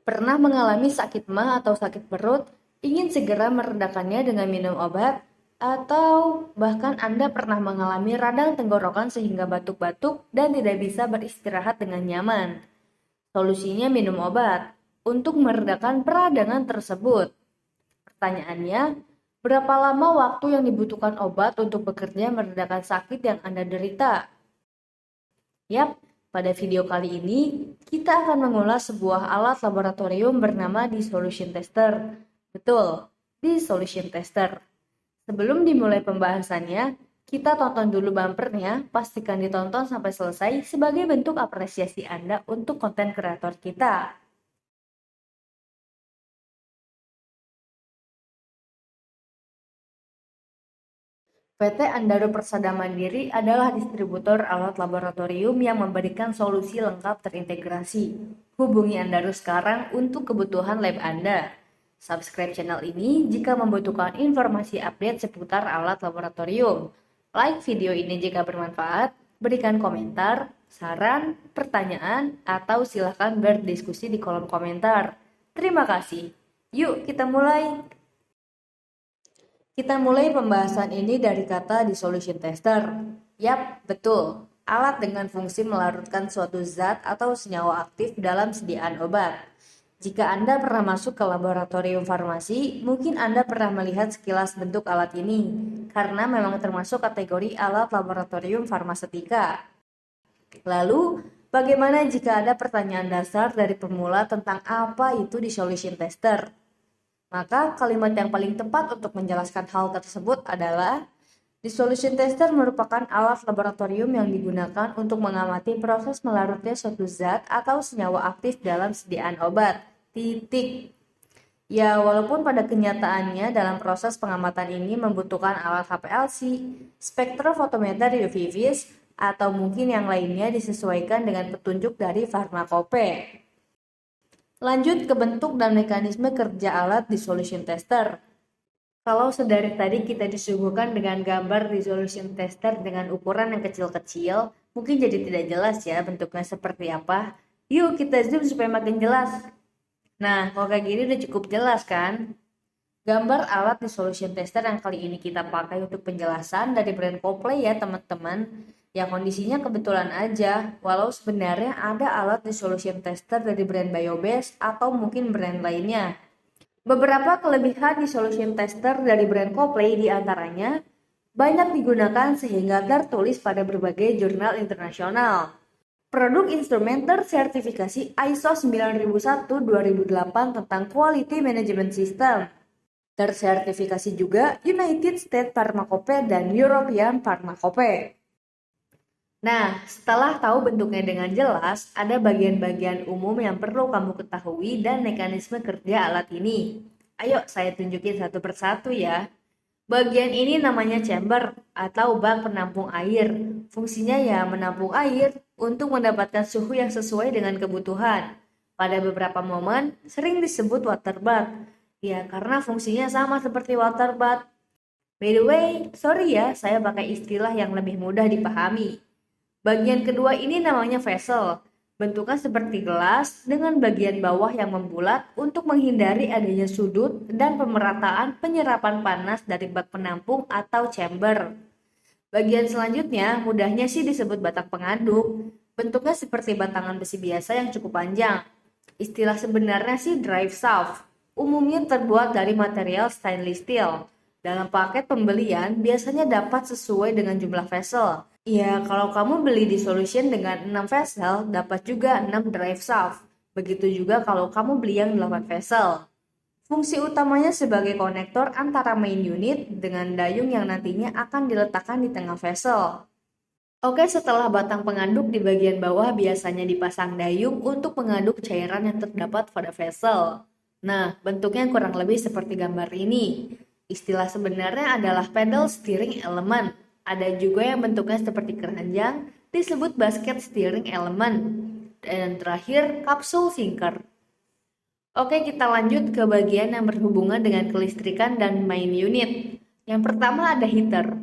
Pernah mengalami sakit mah atau sakit perut, ingin segera meredakannya dengan minum obat, atau bahkan Anda pernah mengalami radang tenggorokan sehingga batuk-batuk dan tidak bisa beristirahat dengan nyaman. Solusinya minum obat untuk meredakan peradangan tersebut. Pertanyaannya, berapa lama waktu yang dibutuhkan obat untuk bekerja meredakan sakit yang Anda derita? Yap, pada video kali ini kita akan mengulas sebuah alat laboratorium bernama Dissolution Tester. Betul, Dissolution Tester. Sebelum dimulai pembahasannya, kita tonton dulu bumpernya, pastikan ditonton sampai selesai sebagai bentuk apresiasi Anda untuk konten kreator kita. PT Andaro Persada Mandiri adalah distributor alat laboratorium yang memberikan solusi lengkap terintegrasi. Hubungi Andaro sekarang untuk kebutuhan lab Anda. Subscribe channel ini jika membutuhkan informasi update seputar alat laboratorium. Like video ini jika bermanfaat, berikan komentar, saran, pertanyaan, atau silakan berdiskusi di kolom komentar. Terima kasih. Yuk kita mulai. Kita mulai pembahasan ini dari kata dissolution tester. Yap, betul. Alat dengan fungsi melarutkan suatu zat atau senyawa aktif dalam sediaan obat. Jika Anda pernah masuk ke laboratorium farmasi, mungkin Anda pernah melihat sekilas bentuk alat ini, karena memang termasuk kategori alat laboratorium farmasetika. Lalu, bagaimana jika ada pertanyaan dasar dari pemula tentang apa itu dissolution tester? Maka kalimat yang paling tepat untuk menjelaskan hal tersebut adalah dissolution tester merupakan alat laboratorium yang digunakan untuk mengamati proses melarutnya suatu zat atau senyawa aktif dalam sediaan obat. Titik. Ya, walaupun pada kenyataannya dalam proses pengamatan ini membutuhkan alat HPLC, spektrofotometer UV vis, atau mungkin yang lainnya disesuaikan dengan petunjuk dari farmakope. Lanjut ke bentuk dan mekanisme kerja alat dissolution tester. Kalau sedari tadi kita disuguhkan dengan gambar dissolution tester dengan ukuran yang kecil-kecil, mungkin jadi tidak jelas ya bentuknya seperti apa. Yuk kita zoom supaya makin jelas. Nah, kalau kayak gini udah cukup jelas kan? Gambar alat dissolution tester yang kali ini kita pakai untuk penjelasan dari brand Coplay ya teman-teman. Ya kondisinya kebetulan aja, walau sebenarnya ada alat dissolution tester dari brand Biobase atau mungkin brand lainnya. Beberapa kelebihan dissolution tester dari brand Coplay diantaranya banyak digunakan sehingga tertulis pada berbagai jurnal internasional. Produk instrumen tersertifikasi ISO 9001-2008 tentang Quality Management System. Tersertifikasi juga United States Pharmacope dan European Pharmacope. Nah, setelah tahu bentuknya dengan jelas, ada bagian-bagian umum yang perlu kamu ketahui dan mekanisme kerja alat ini. Ayo, saya tunjukin satu persatu ya. Bagian ini namanya chamber atau bak penampung air. Fungsinya ya menampung air untuk mendapatkan suhu yang sesuai dengan kebutuhan. Pada beberapa momen, sering disebut water bath. Ya, karena fungsinya sama seperti water bath. By the way, sorry ya, saya pakai istilah yang lebih mudah dipahami. Bagian kedua ini namanya vessel. Bentuknya seperti gelas dengan bagian bawah yang membulat untuk menghindari adanya sudut dan pemerataan penyerapan panas dari bak penampung atau chamber. Bagian selanjutnya mudahnya sih disebut batang pengaduk. Bentuknya seperti batangan besi biasa yang cukup panjang. Istilah sebenarnya sih drive shaft. Umumnya terbuat dari material stainless steel. Dalam paket pembelian biasanya dapat sesuai dengan jumlah vessel. Ya, kalau kamu beli dissolution dengan 6 vessel, dapat juga 6 drive shaft. Begitu juga kalau kamu beli yang 8 vessel. Fungsi utamanya sebagai konektor antara main unit dengan dayung yang nantinya akan diletakkan di tengah vessel. Oke, setelah batang pengaduk di bagian bawah biasanya dipasang dayung untuk mengaduk cairan yang terdapat pada vessel. Nah, bentuknya kurang lebih seperti gambar ini. Istilah sebenarnya adalah pedal steering element. Ada juga yang bentuknya seperti keranjang, disebut basket steering element. Dan terakhir, kapsul sinker. Oke, kita lanjut ke bagian yang berhubungan dengan kelistrikan dan main unit. Yang pertama ada heater.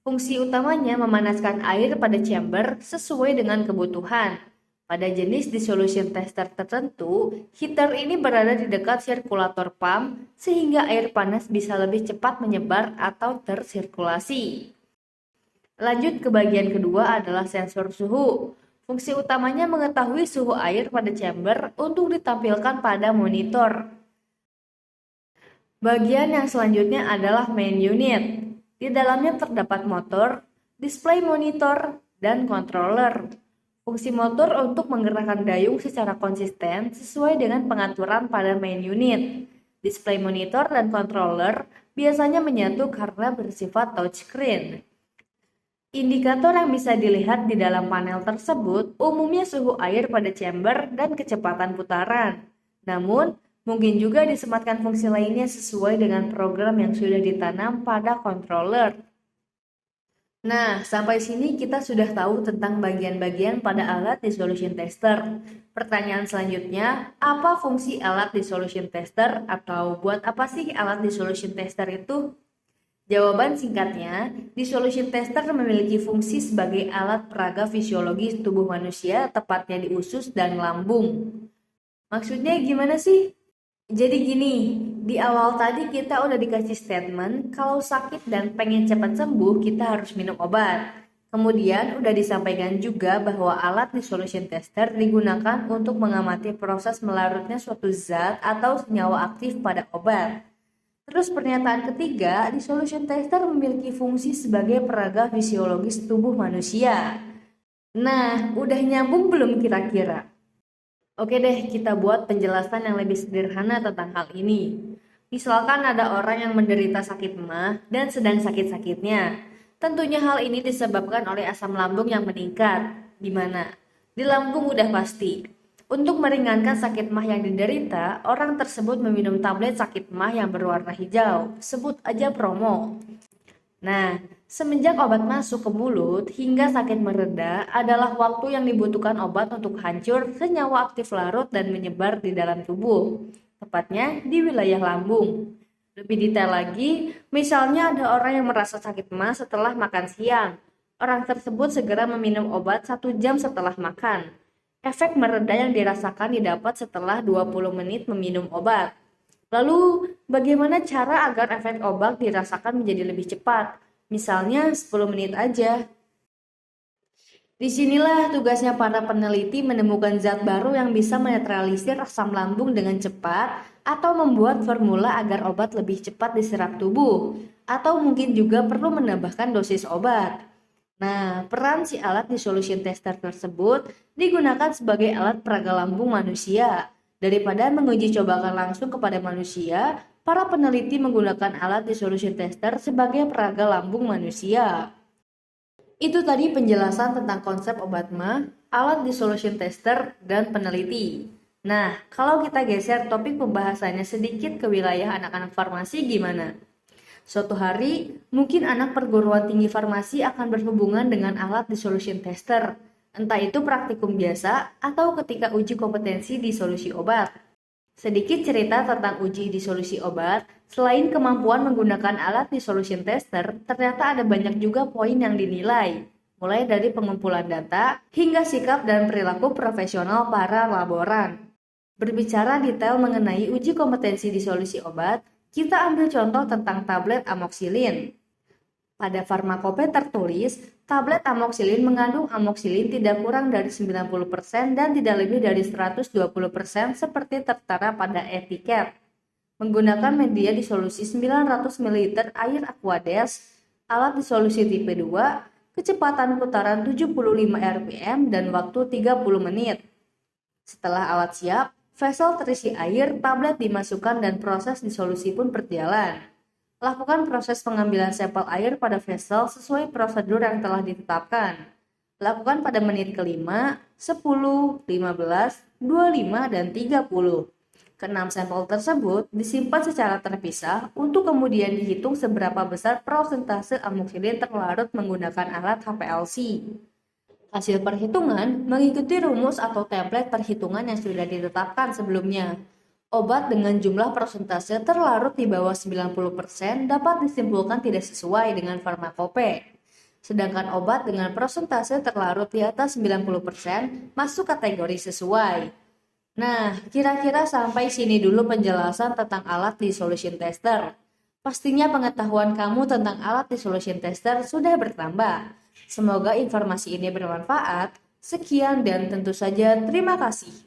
Fungsi utamanya memanaskan air pada chamber sesuai dengan kebutuhan. Pada jenis dissolution tester tertentu, heater ini berada di dekat sirkulator pump sehingga air panas bisa lebih cepat menyebar atau tersirkulasi. Lanjut ke bagian kedua adalah sensor suhu. Fungsi utamanya mengetahui suhu air pada chamber untuk ditampilkan pada monitor. Bagian yang selanjutnya adalah main unit. Di dalamnya terdapat motor, display monitor, dan controller. Fungsi motor untuk menggerakkan dayung secara konsisten sesuai dengan pengaturan pada main unit. Display monitor dan controller biasanya menyatu karena bersifat touchscreen. Indikator yang bisa dilihat di dalam panel tersebut umumnya suhu air pada chamber dan kecepatan putaran. Namun, mungkin juga disematkan fungsi lainnya sesuai dengan program yang sudah ditanam pada controller. Nah, sampai sini kita sudah tahu tentang bagian-bagian pada alat dissolution tester. Pertanyaan selanjutnya, apa fungsi alat dissolution tester atau buat apa sih alat dissolution tester itu? Jawaban singkatnya, dissolution tester memiliki fungsi sebagai alat peraga fisiologis tubuh manusia, tepatnya di usus dan lambung. Maksudnya gimana sih? Jadi gini, di awal tadi kita udah dikasih statement kalau sakit dan pengen cepat sembuh kita harus minum obat. Kemudian udah disampaikan juga bahwa alat dissolution tester digunakan untuk mengamati proses melarutnya suatu zat atau senyawa aktif pada obat. Terus pernyataan ketiga, dissolution tester memiliki fungsi sebagai peraga fisiologis tubuh manusia. Nah, udah nyambung belum kira-kira? Oke deh, kita buat penjelasan yang lebih sederhana tentang hal ini. Misalkan ada orang yang menderita sakit emah dan sedang sakit-sakitnya. Tentunya hal ini disebabkan oleh asam lambung yang meningkat. Di mana? Di lambung udah pasti. Untuk meringankan sakit emah yang diderita, orang tersebut meminum tablet sakit emah yang berwarna hijau. Sebut aja promo. Nah, semenjak obat masuk ke mulut hingga sakit mereda adalah waktu yang dibutuhkan obat untuk hancur senyawa aktif larut dan menyebar di dalam tubuh, tepatnya di wilayah lambung. Lebih detail lagi, misalnya ada orang yang merasa sakit emah setelah makan siang. Orang tersebut segera meminum obat 1 jam setelah makan. Efek mereda yang dirasakan didapat setelah 20 menit meminum obat. Lalu, bagaimana cara agar efek obat dirasakan menjadi lebih cepat? Misalnya 10 menit aja. Disinilah tugasnya para peneliti menemukan zat baru yang bisa menetralisir asam lambung dengan cepat atau membuat formula agar obat lebih cepat diserap tubuh. Atau mungkin juga perlu menambahkan dosis obat. Nah, peran si alat dissolution tester tersebut digunakan sebagai alat peraga lambung manusia. Daripada menguji cobakan langsung kepada manusia, para peneliti menggunakan alat dissolution tester sebagai peraga lambung manusia. Itu tadi penjelasan tentang konsep obat mah, alat dissolution tester, dan peneliti. Nah, kalau kita geser topik pembahasannya sedikit ke wilayah anak-anak farmasi gimana? Suatu hari, mungkin anak perguruan tinggi farmasi akan berhubungan dengan alat dissolution tester. Entah itu praktikum biasa atau ketika uji kompetensi disolusi obat. Sedikit cerita tentang uji disolusi obat, selain kemampuan menggunakan alat dissolution tester, ternyata ada banyak juga poin yang dinilai. Mulai dari pengumpulan data hingga sikap dan perilaku profesional para laboran. Berbicara detail mengenai uji kompetensi disolusi obat, kita ambil contoh tentang tablet amoksilin. Pada farmakope tertulis, tablet amoksilin mengandung amoksilin tidak kurang dari 90% dan tidak lebih dari 120% seperti tertera pada etiket. Menggunakan media disolusi 900 ml air Aquades, alat disolusi tipe 2, kecepatan putaran 75 rpm dan waktu 30 menit. Setelah alat siap, vessel terisi air, tablet dimasukkan dan proses disolusi pun berjalan. Lakukan proses pengambilan sampel air pada vessel sesuai prosedur yang telah ditetapkan. Lakukan pada menit ke-5, 10, 15, 25, dan 30. Keenam sampel tersebut disimpan secara terpisah untuk kemudian dihitung seberapa besar prosentase amoksilin terlarut menggunakan alat HPLC. Hasil perhitungan mengikuti rumus atau template perhitungan yang sudah ditetapkan sebelumnya. Obat dengan jumlah persentase terlarut di bawah 90% dapat disimpulkan tidak sesuai dengan farmakope. Sedangkan obat dengan persentase terlarut di atas 90% masuk kategori sesuai. Nah, kira-kira sampai sini dulu penjelasan tentang alat dissolution tester. Pastinya pengetahuan kamu tentang alat dissolution tester sudah bertambah. Semoga informasi ini bermanfaat. Sekian dan tentu saja terima kasih.